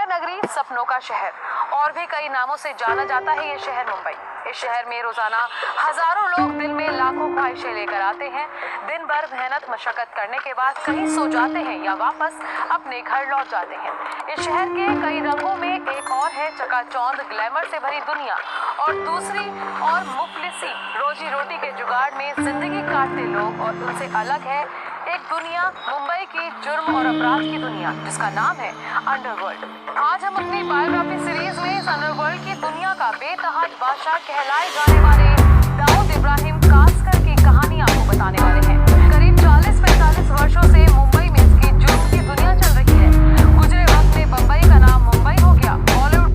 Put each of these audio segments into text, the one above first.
नगरी, सपनों का शहर, और भी कई नामों से जाना जाता है ये शहर मुंबई। इस शहर में रोजाना हजारों लोग दिल में लाखों ख्वाहिशें लेकर आते हैं। दिन भर मेहनत मशक्कत करने के बाद कहीं सो जाते हैं या वापस अपने घर लौट जाते हैं। इस शहर के कई रंगों में एक और है चकाचौंध ग्लैमर से भरी दुनिया, और दूसरी और मुफलिसी रोजी रोटी के जुगाड़ में जिंदगी काटते लोग। और उनसे अलग है एक दुनिया, मुंबई की जुर्म और अपराध की दुनिया, जिसका नाम है अंडरवर्ल्ड। आज हम अपनी बायोग्राफी सीरीज में इस अंडरवर्ल्ड की दुनिया का बेतहाज बादशाह कहलाए जाने वाले दाऊद इब्राहिम कासकर की कहानी आपको बताने वाले हैं। करीब 40-45 वर्षों से मुंबई में इसकी जुर्म की दुनिया चल रही है। गुजरे वक्त में बम्बई का नाम मुंबई हो गया। बॉलीवुड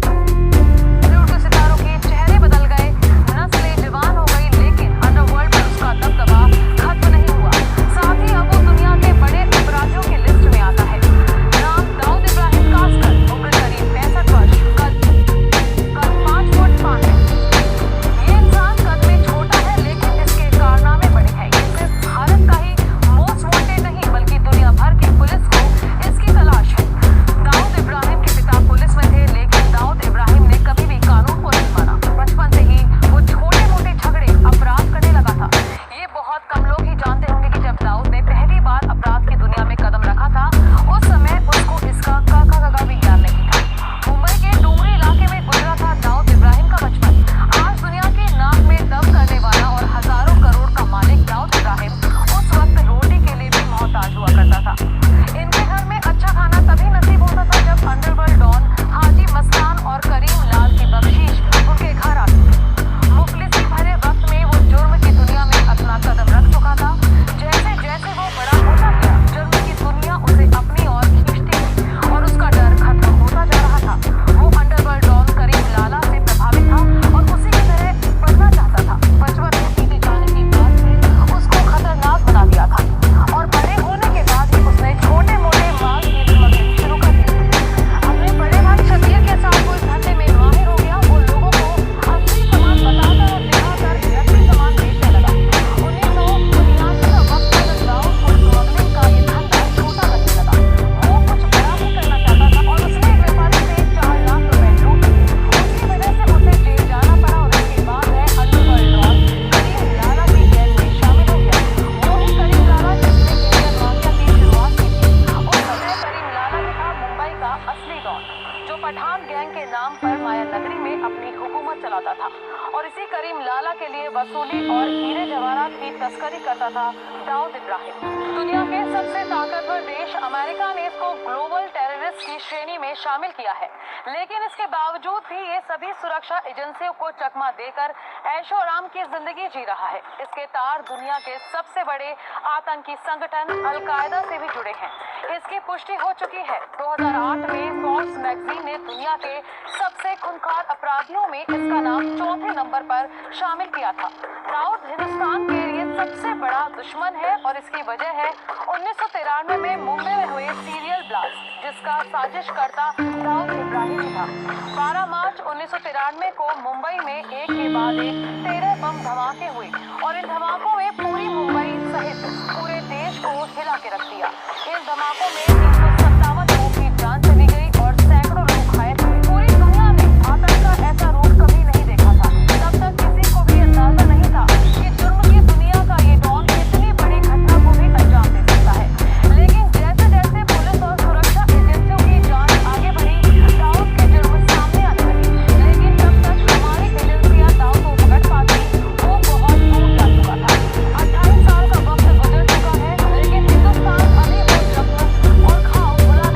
के सितारों के चेहरे बदल गए, नस्लें जवान हो गई, लेकिन अंडरवर्ल्ड पर उसका दबदबा खत्म नहीं हुआ। साथ ही अब वो दुनिया के बड़े अपराधियों की लिस्ट में आता है। नाम दाऊद इब्राहिम कासकर, उम्र करीब 65 वर्ष, कद 5 फुट 5 है। ये इंसान कद में छोटा है, लेकिन इसके कारनामे बड़े हैं। ये सिर्फ भारत का ही मोस्ट वांटेड नहीं, बल्कि दुनिया भर की पुलिस को इसकी तलाश है। दाऊद इब्राहिम के पिता पुलिस में थे, लेकिन दाऊद इब्राहिम ने कभी भी कानून को नहीं माना। बचपन से ही वो छोटे मोटे झगड़े अपराध करने लगा था। ये बहुत कम लोग ही जानते होंगे कि जब दाऊद ने पहली बार अपराध की दुनिया में कदम रखा था, उस समय उसको इसका काका भी ज्ञान नहीं था। मुंबई के डूंगरी इलाके में गुजरा था दाऊद इब्राहिम का बचपन। आज दुनिया की नाक में दम करने वाला और हजारों करोड़ का मालिक दाऊद इब्राहिम उस वक्त रोटी के लिए भी मोहताज हुआ करता था। इनके घर में अच्छा खाना तभी नसीब होता था जब अंडरवर्ल्ड डॉन हाजी मस्तान और करीम लाल की बख्शीश उनके घर आती थी। मुफलिसी भरे वक्त में वो जुर्म की दुनिया में अपना कदम रख चुका था। जैसे जैसे वो बड़ा होता गया, जुर्म की दुनिया उसे अपनी ओर खींचती गई और उसका डर खत्म होता जा रहा था। वो अंडरवर्ल्ड डॉन करीम लाला से प्रभावित था और उसी की तरह बनना चाहता था। बचपन में सीधे जाने की बात ने उसको खतरनाक बना दिया था, और बड़े होने के बाद ही उसने छोटे मोटे माल की स्मगलिंग शुरू कर दी। अपने बड़े भाई शकीर के साथ वो इस धंधे में माहिर हो गया। वो लोगों को असली सामान बताकर और दिखाकर नकली सामान बेचने लगा। 1979 का वक्त जब दाऊद को स्मगलिंग का ये धंधा छोटा करने लगा। वो कुछ बड़ा भी करना चाहता था और उसने एक व्यापारी से 4 लाख रुपए लूट लिए। उसकी वजह से उसे जेल जाना पड़ा और इसके बाद है अंडरवर्ल्ड डॉन करीम लाला की गैंग में शामिल हो गया। वो ही करीम लाला जिसने इंडियन माफिया की शुरुआत की थी। उस समय करीम लाला ही था मुंबई का असली डॉन, जो पठान गैंग के नाम पर माया नगरी में अपनी हुकूमत चलाता था। और इसी करीम लाला के लिए वसूली और हीरे जवाहरात की तस्करी करता था दाऊद इब्राहिम। दुनिया के सबसे ताकतवर देश अमेरिका ने इसको ग्लोबल टेररिस्ट की श्रेणी में शामिल किया है, लेकिन इसके बावजूद भी ये सभी सुरक्षा एजेंसियों को चकमा देकर ऐशो आराम की जिंदगी जी रहा है। इसके तार दुनिया के सबसे बड़े आतंकी संगठन अलकायदा से भी जुड़े हैं। इसकी पुष्टि हो चुकी है। 2008 में फोर्ब्स मैगजीन ने दुनिया के सबसे खूंखार अपराधियों में इसका नाम चौथे नंबर पर शामिल किया था। दाऊद हिंदुस्तान के लिए सबसे बड़ा दुश्मन है और इसकी वजह है 1993 में मुंबई में हुए सीरियल ब्लास्ट, जिसका साजिशकर्ता दाऊद इब्राहिम ही था। 12 मार्च 1993 को मुंबई में एक के बाद एक 13 बम धमाके हुए और इन धमाकों में पूरी मुंबई सहित पूरे देश को हिला के रख दिया। इन धमाकों में 357 लोगों की जान चली गई और सैकड़ों लोग घायल हुए। पूरी दुनिया ने आतंक का ऐसा रूप कभी नहीं देखा था। तब तक किसी को भी अंदाजा नहीं था कि जुर्म की दुनिया का ये डॉन इतनी बड़ी घटना को भी अंजाम दे सकता है। लेकिन जैसे जैसे पुलिस और सुरक्षा एजेंसियों की जांच आगे बढ़ी, दाऊद के जुर्म सामने आने लगे। लेकिन जब तक हमारी एजेंसियां दाऊद को पकड़ पाती, वो बहुत दूर जा चुका था। 28 साल का वक्त गुजर चुका है, लेकिन हिंदुस्तान अभी वो जख्म और घाव भुला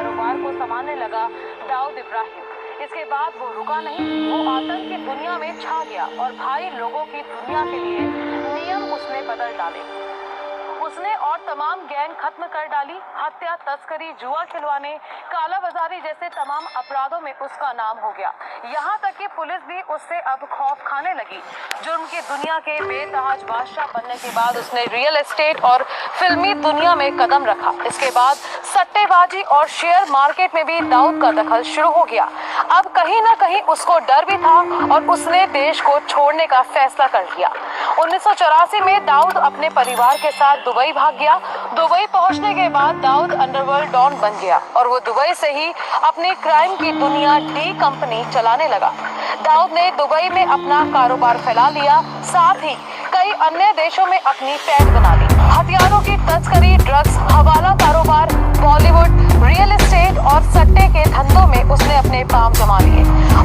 कारोबार को संभालने लगा दाऊद इब्राहिम। इसके बाद वो रुका नहीं, वो आतंक की दुनिया में छा गया और भाई लोगों की दुनिया के लिए नियम उसने बदल डाले। उसने और तमाम गैंग खत्म कर डाली। हत्या, तस्करी, जुआ खिलवाने, काला बाजारी जैसे तमाम अपराधों में उसका नाम हो गया। यहाँ तक कि पुलिस भी उससे अब खौफ खाने लगी। जुर्म की दुनिया के बेतहाज बादशाह बनने के बाद उसने रियल एस्टेट और फिल्मी दुनिया में कदम रखा। इसके बाद सट्टेबाजी और शेयर मार्केट में भी दाऊद का दखल शुरू हो गया। अब कहीं ना कहीं उसको डर भी था और उसने देश को छोड़ने का फैसला कर लिया। 1984 में दाऊद अपने परिवार के साथ दुबई भाग गया। दुबई पहुंचने के बाद दाऊद अंडरवर्ल्ड डॉन बन गया और वो दुबई से ही अपनी क्राइम की दुनिया डी कंपनी चलाने लगा। दाऊद ने दुबई में अपना कारोबार फैला लिया, साथ ही कई अन्य देशों में अपनी पैठ बना ली। हथियारों की तस्करी, ड्रग्स, हवाला कारोबार, बॉलीवुड, रियल एस्टेट और सट्टे के धंधों में उसने अपने पांव जमा लिए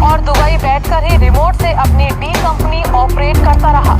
और दुबई बैठकर ही रिमोट से अपनी डी कंपनी ऑपरेट करता रहा।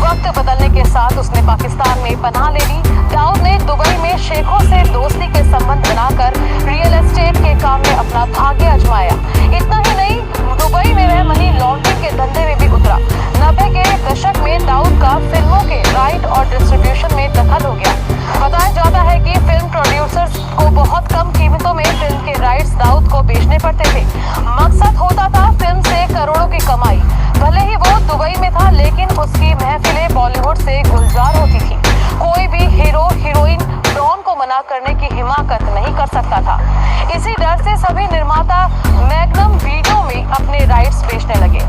वक्त बदलने के साथ उसने पाकिस्तान में पनाह ले ली। दाऊद ने दुबई में शेखों से दोस्ती के संबंध बनाकर रियल एस्टेट के काम में अपना भाग्य आजमाया। इतना ही नहीं, दुबई में वह मनी लॉन्ड्रिंग के धंधे में भी उतरा। 90 के दशक में दाऊद का फिल्मों के राइट और डिस्ट्रीब्यूशन में दखल हो गया। बताया जाता है कि फिल्म प्रोड्यूसर्स को बहुत कम कीमतों में फिल्म के राइट्स दाऊद को बेचने पड़ते थे। मकसद होता था फिल्म से करोड़ों की कमाई। भले ही वो दुबई में था, लेकिन उसकी महफिलें बॉलीवुड से गुलजार होती थी। कोई भी हीरो हीरोइन डॉन को मना करने की हिमाकत नहीं कर सकता था। इसी डर से सभी निर्माता मैग्नम वीडियो में अपने राइट्स बेचने लगे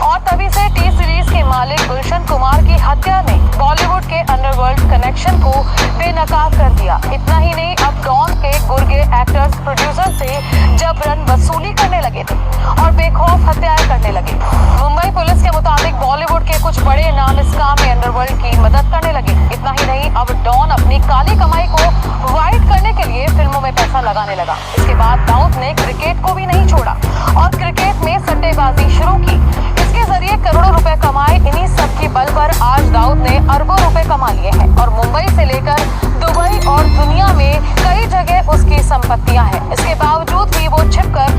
और तभी से टी सीरीज के मालिक गुलशन कुमार की हत्या ने बॉलीवुड के अंडरवर्ल्ड कनेक्शन को बेनकाब कर दिया। इतना ही नहीं, अब डॉन के गुर्गे एक्टर्स प्रोड्यूसर से जबरन वसूली करने लगे थे और बेखौफ हत्याएं करने लगे। मुंबई पुलिस के मुताबिक बॉलीवुड के कुछ बड़े नाम इस काम में अंडरवर्ल्ड की मदद करने लगे। इतना ही नहीं, अब डॉन अपनी काली कमाई को वाइट करने के लिए फिल्मों में पैसा लगाने लगा। इसके बाद दाऊद ने क्रिकेट को भी नहीं छोड़ा और क्रिकेट में सट्टेबाजी शुरू की। इसके जरिए करोड़ों रुपए कमाए। इन्हीं सब की बल पर आज दाऊद ने अरबों रुपए कमा लिए हैं और मुंबई से लेकर दुबई और दुनिया में कई जगह उसकी संपत्तियां हैं। इसके बावजूद भी वो छिपकर